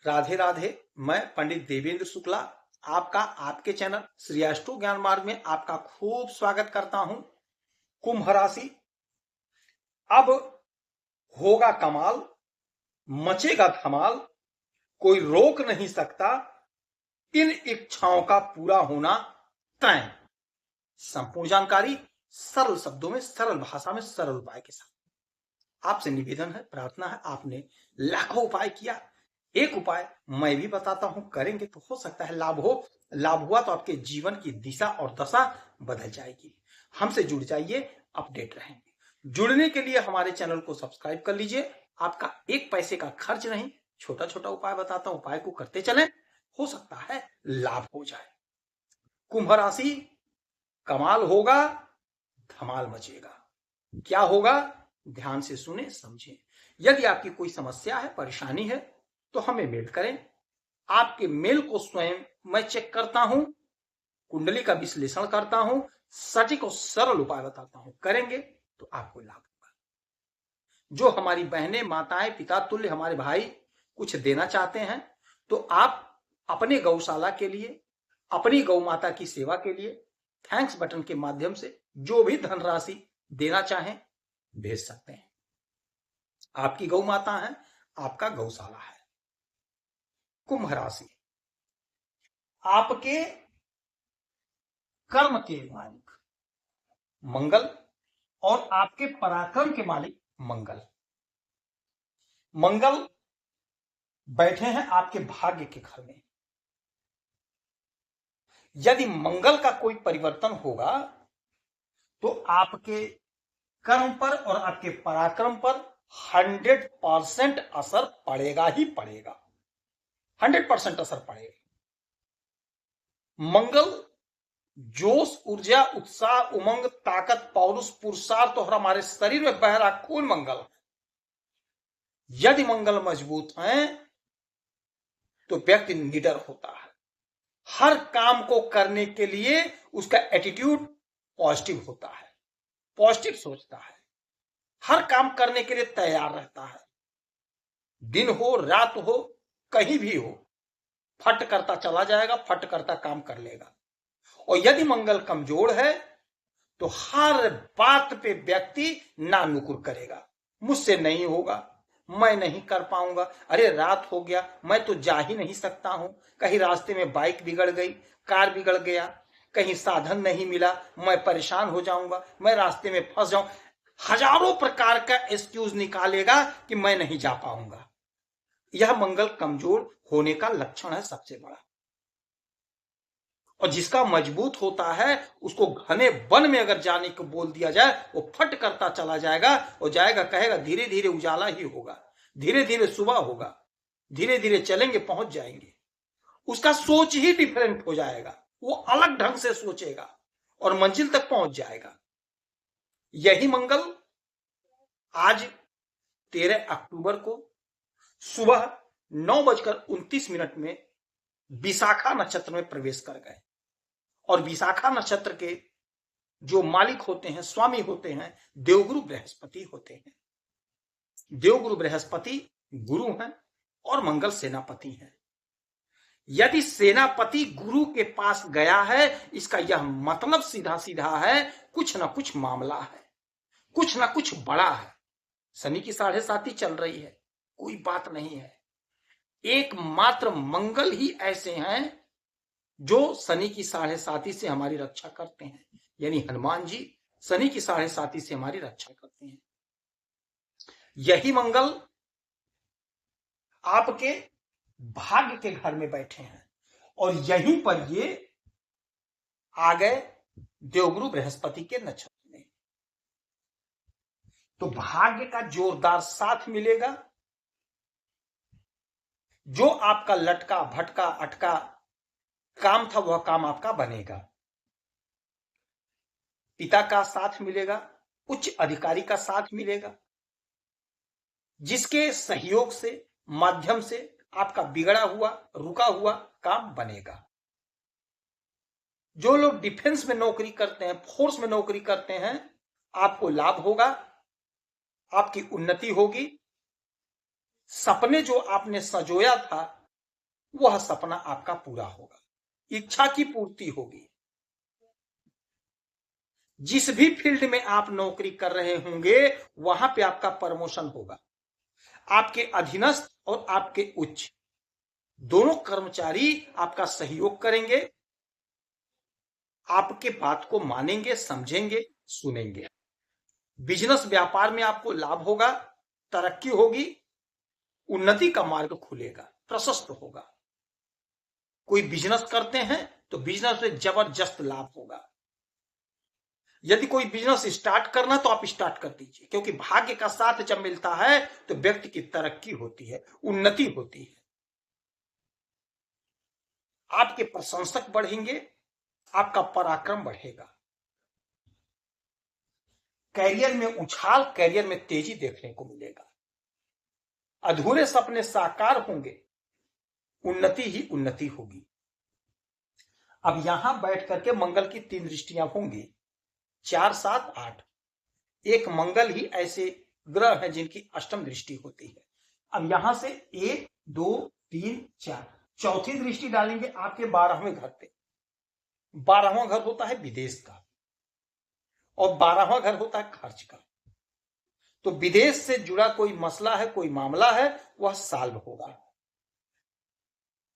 राधे राधे। मैं पंडित देवेंद्र शुक्ला आपका आपके चैनल श्री एस्ट्रो ज्ञान मार्ग में आपका खूब स्वागत करता हूं। कुंभ राशि, अब होगा कमाल, मचेगा धमाल, कोई रोक नहीं सकता इन इच्छाओं का पूरा होना तय। संपूर्ण जानकारी सरल शब्दों में, सरल भाषा में, सरल उपाय के साथ। आपसे निवेदन है, प्रार्थना है, आपने लाखों उपाय किया, एक उपाय मैं भी बताता हूं, करेंगे तो हो सकता है लाभ हो। लाभ हुआ तो आपके जीवन की दिशा और दशा बदल जाएगी। हमसे जुड़ जाइए, अपडेट रहेंगे। जुड़ने के लिए हमारे चैनल को सब्सक्राइब कर लीजिए। आपका एक पैसे का खर्च नहीं, छोटा छोटा उपाय बताता हूं, उपाय को करते चलें, हो सकता है लाभ हो जाए। कुंभ राशि, कमाल होगा, धमाल मचेगा। क्या होगा, ध्यान से सुने, समझें। यदि आपकी कोई समस्या है, परेशानी है, तो हमें मेल करें। आपके मेल को स्वयं मैं चेक करता हूं, कुंडली का विश्लेषण करता हूं, सटीक और सरल उपाय बताता हूं, करेंगे तो आपको लाभ होगा। जो हमारी बहनें, माताएं, पिता तुल्य हमारे भाई कुछ देना चाहते हैं, तो आप अपने गौशाला के लिए, अपनी गौ माता की सेवा के लिए थैंक्स बटन के माध्यम से जो भी धनराशि देना चाहें भेज सकते हैं। आपकी गौ माता है, आपका गौशाला है। कुंभ राशि, आपके कर्म के मालिक मंगल और आपके पराक्रम के मालिक मंगल। मंगल बैठे हैं आपके भाग्य के घर में। यदि मंगल का कोई परिवर्तन होगा तो आपके कर्म पर और आपके पराक्रम पर 100% असर पड़ेगा ही पड़ेगा। 100% असर पड़ेगा। मंगल जोश, ऊर्जा, उत्साह, उमंग, ताकत, पौरुष, पुरुषार्थ और हमारे शरीर में बह रहा खून मंगल। यदि मंगल मजबूत है तो व्यक्ति निडर होता है, हर काम को करने के लिए उसका एटीट्यूड पॉजिटिव होता है, पॉजिटिव सोचता है, हर काम करने के लिए तैयार रहता है। दिन हो, रात हो, कहीं भी हो, फट करता चला जाएगा, फट करता काम कर लेगा। और यदि मंगल कमजोर है तो हर बात पे व्यक्ति ना नुकुर करेगा, मुझसे नहीं होगा, मैं नहीं कर पाऊंगा, अरे रात हो गया, मैं तो जा ही नहीं सकता हूं, कहीं रास्ते में बाइक बिगड़ गई, कार बिगड़ गया, कहीं साधन नहीं मिला, मैं परेशान हो जाऊंगा, मैं रास्ते में फंस जाऊं। हजारों प्रकार का एक्सक्यूज निकालेगा कि मैं नहीं जा पाऊंगा। यह मंगल कमजोर होने का लक्षण है सबसे बड़ा। और जिसका मजबूत होता है उसको घने वन में अगर जाने को बोल दिया जाए, वो फट करता चला जाएगा और जाएगा, कहेगा धीरे धीरे उजाला ही होगा, धीरे धीरे सुबह होगा, धीरे धीरे चलेंगे, पहुंच जाएंगे। उसका सोच ही डिफरेंट हो जाएगा, वो अलग ढंग से सोचेगा और मंजिल तक पहुंच जाएगा। यही मंगल आज 13 अक्टूबर को सुबह 9:29 में विशाखा नक्षत्र में प्रवेश कर गए। और विशाखा नक्षत्र के जो मालिक होते हैं, स्वामी होते हैं, देवगुरु बृहस्पति होते हैं। देवगुरु बृहस्पति गुरु हैं और मंगल सेनापति हैं। यदि सेनापति गुरु के पास गया है, इसका यह मतलब सीधा सीधा है कुछ ना कुछ मामला है, कुछ ना कुछ बड़ा है। शनि की 7.5 चल रही है, कोई बात नहीं है। एकमात्र मंगल ही ऐसे हैं जो शनि की 7.5 से हमारी रक्षा करते हैं, यानी हनुमान जी शनि की 7.5 से हमारी रक्षा करते हैं। यही मंगल आपके भाग्य के घर में बैठे हैं और यहीं पर ये आ गए देवगुरु बृहस्पति के नक्षत्र में। तो भाग्य का जोरदार साथ मिलेगा। जो आपका लटका भटका अटका काम था, वह काम आपका बनेगा। पिता का साथ मिलेगा, उच्च अधिकारी का साथ मिलेगा, जिसके सहयोग से, माध्यम से आपका बिगड़ा हुआ, रुका हुआ काम बनेगा। जो लोग डिफेंस में नौकरी करते हैं, फोर्स में नौकरी करते हैं, आपको लाभ होगा, आपकी उन्नति होगी। सपने जो आपने सजोया था वह सपना आपका पूरा होगा, इच्छा की पूर्ति होगी। जिस भी फील्ड में आप नौकरी कर रहे होंगे वहां पे आपका प्रमोशन होगा। आपके अधीनस्थ और आपके उच्च दोनों कर्मचारी आपका सहयोग करेंगे, आपके बात को मानेंगे, समझेंगे, सुनेंगे। बिजनेस व्यापार में आपको लाभ होगा, तरक्की होगी, उन्नति का मार्ग खुलेगा, प्रशस्त होगा। कोई बिजनेस करते हैं तो बिजनेस में जबरदस्त लाभ होगा। यदि कोई बिजनेस स्टार्ट करना तो आप स्टार्ट कर दीजिए, क्योंकि भाग्य का साथ जब मिलता है तो व्यक्ति की तरक्की होती है, उन्नति होती है। आपके प्रशंसक बढ़ेंगे, आपका पराक्रम बढ़ेगा। कैरियर में उछाल, कैरियर में तेजी देखने को मिलेगा। अधूरे सपने साकार होंगे, उन्नति ही उन्नति होगी। अब यहां बैठ करके मंगल की 3 दृष्टियां होंगी, 4, 7, 8। एक मंगल ही ऐसे ग्रह है जिनकी अष्टम दृष्टि होती है। अब यहां से 1, 2, 3, 4 चौथी दृष्टि डालेंगे आपके 12वें घर पे। 12वां घर होता है विदेश का और 12वां घर होता है खर्च का। तो विदेश से जुड़ा कोई मसला है, कोई मामला है, वह सॉल्व होगा।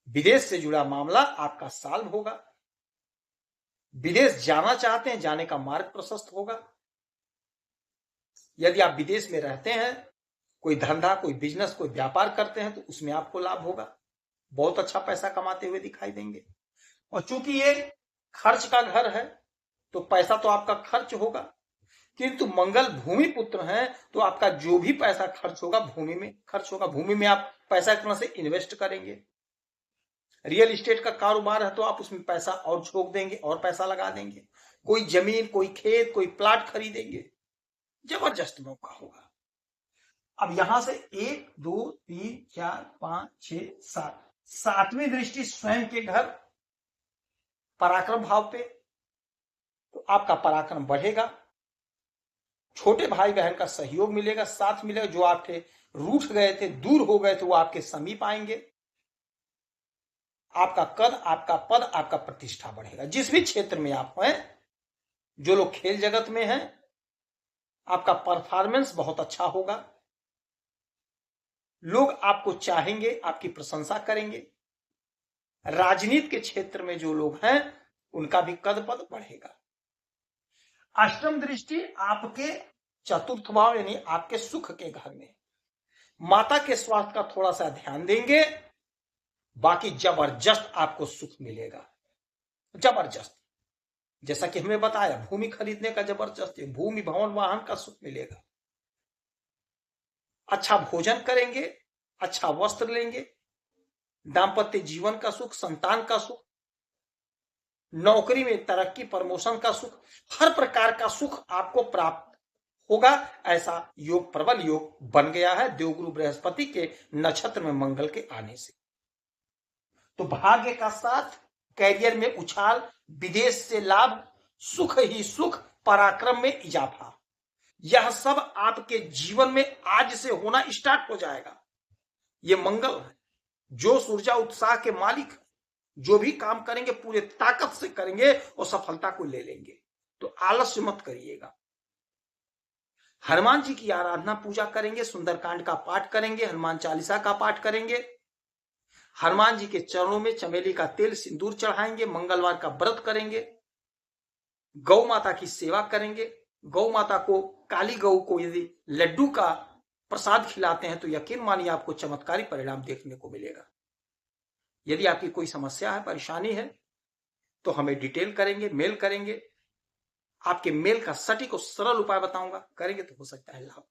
विदेश से जुड़ा मामला आपका सॉल्व होगा। विदेश जाना चाहते हैं, जाने का मार्ग प्रशस्त होगा। यदि आप विदेश में रहते हैं, कोई धंधा, कोई बिजनेस, कोई व्यापार करते हैं तो उसमें आपको लाभ होगा, बहुत अच्छा पैसा कमाते हुए दिखाई देंगे। और चूंकि ये खर्च का घर है तो पैसा तो आपका खर्च होगा, किंतु मंगल भूमि पुत्र हैं तो आपका जो भी पैसा खर्च होगा भूमि में खर्च होगा। भूमि में आप पैसा एक तरह से इन्वेस्ट करेंगे। रियल एस्टेट का कारोबार है तो आप उसमें पैसा और झोंक देंगे और पैसा लगा देंगे। कोई जमीन, कोई खेत, कोई प्लाट खरीदेंगे, जबरदस्त मौका होगा। अब यहां से 1, 2, 3, 4, 5, 6, 7 7वीं दृष्टि स्वयं के घर पराक्रम भाव पे, तो आपका पराक्रम बढ़ेगा। छोटे भाई बहन का सहयोग मिलेगा, साथ मिलेगा। जो आपके रूठ गए थे, दूर हो गए थे, वो आपके समीप आएंगे। आपका कद, आपका पद, आपका प्रतिष्ठा बढ़ेगा। जिस भी क्षेत्र में आप हैं, जो लोग खेल जगत में हैं, आपका परफॉर्मेंस बहुत अच्छा होगा। लोग आपको चाहेंगे, आपकी प्रशंसा करेंगे। राजनीति के क्षेत्र में जो लोग हैं उनका भी कद पद बढ़ेगा। अष्टम दृष्टि आपके चतुर्थ भाव यानी आपके सुख के घर में। माता के स्वास्थ्य का थोड़ा सा ध्यान देंगे, बाकी जबरदस्त आपको सुख मिलेगा, जबरदस्त। जैसा कि हमें बताया, भूमि खरीदने का जबरदस्त, भूमि भवन वाहन का सुख मिलेगा। अच्छा भोजन करेंगे, अच्छा वस्त्र लेंगे, दाम्पत्य जीवन का सुख, संतान का सुख, नौकरी में तरक्की, प्रमोशन का सुख, हर प्रकार का सुख आपको प्राप्त होगा। ऐसा योग, प्रबल योग बन गया है देवगुरु बृहस्पति के नक्षत्र में मंगल के आने से। तो भाग्य का साथ, कैरियर में उछाल, विदेश से लाभ, सुख ही सुख, पराक्रम में इजाफा, यह सब आपके जीवन में आज से होना स्टार्ट हो जाएगा। ये मंगल है, जोश, ऊर्जा, उत्साह के मालिक। जो भी काम करेंगे पूरे ताकत से करेंगे और सफलता को ले लेंगे। तो आलस्य मत करिएगा। हनुमान जी की आराधना पूजा करेंगे, सुंदरकांड का पाठ करेंगे, हनुमान चालीसा का पाठ करेंगे, हनुमान जी के चरणों में चमेली का तेल सिंदूर चढ़ाएंगे, मंगलवार का व्रत करेंगे, गौ माता की सेवा करेंगे। गौ माता को, काली गौ को यदि लड्डू का प्रसाद खिलाते हैं तो यकीन मानिए आपको चमत्कारी परिणाम देखने को मिलेगा। यदि आपकी कोई समस्या है, परेशानी है, तो हमें डिटेल करेंगे, मेल करेंगे। आपके मेल का सटीक और सरल उपाय बताऊंगा, करेंगे तो हो सकता है लाभ।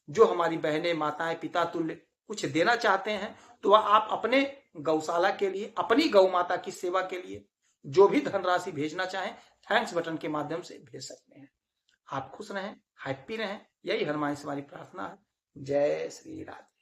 जो हमारी बहनें, माताएं, पिता तुल्य कुछ देना चाहते हैं तो वह आप अपने गौशाला के लिए, अपनी गौ माता की सेवा के लिए जो भी धनराशि भेजना चाहें, थैंक्स बटन के माध्यम से भेज सकते हैं। आप खुश रहें, हैप्पी रहें, यही हनुमान से हमारी प्रार्थना है। जय श्री राधे।